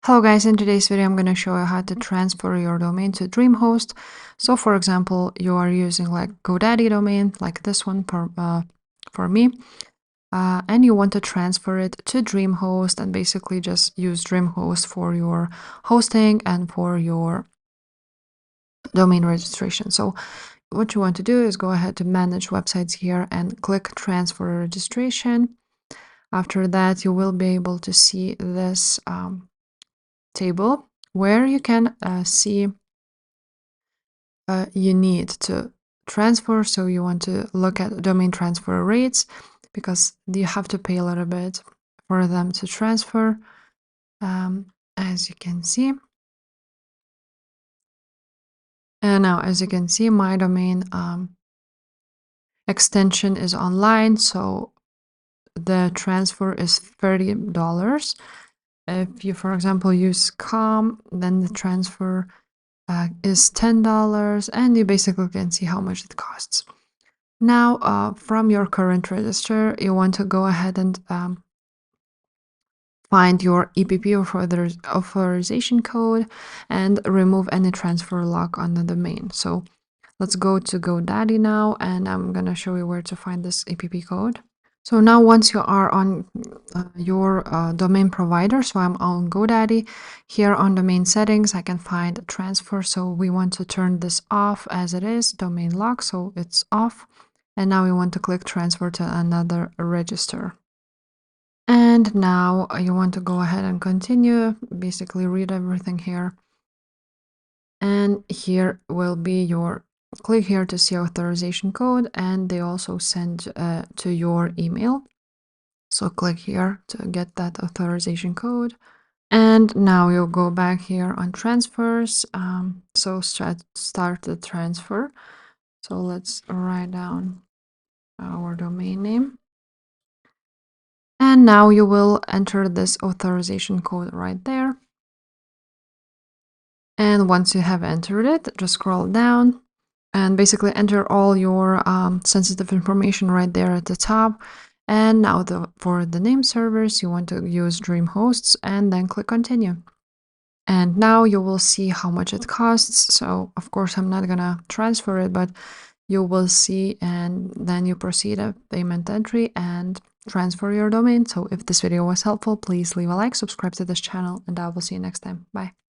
Hello guys, in today's video I'm going to show you how to transfer your domain to DreamHost. So for example, you are using like GoDaddy domain, like this one for me, and you want to transfer it to DreamHost and basically just use DreamHost for your hosting and for your domain registration. So what you want to do is go ahead to manage websites here and click transfer registration. After that, you will be able to see this table where you can see you need to transfer. So you want to look at domain transfer rates because you have to pay a little bit for them to transfer, as you can see. And now, as you can see, my domain extension is online, so the transfer is $30. If you, for example, use com, then the transfer is $10, and you basically can see how much it costs. Now, from your current register, you want to go ahead and find your EPP or further authorization code and remove any transfer lock on the domain. So let's go to GoDaddy now, and I'm going to show you where to find this EPP code. So now once you are on your domain provider, so I'm on GoDaddy, here on domain settings, I can find transfer. So we want to turn this off as it is, domain lock, so it's off. And now we want to click transfer to another register. And now you want to go ahead and continue, basically read everything here. And here will be your, click here to see authorization code, and they also send to your email. So click here to get that authorization code. And now you'll go back here on transfers. So start the transfer. So let's write down our domain name. And now you will enter this authorization code right there. And once you have entered it, just scroll down and basically enter all your sensitive information right there at the top. And now for the name servers, you want to use DreamHosts and then click continue. And now you will see how much it costs. So of course, I'm not gonna transfer it, but you will see, and then you proceed a payment entry and transfer your domain. So if this video was helpful, please leave a like, subscribe to this channel, and I will see you next time. Bye.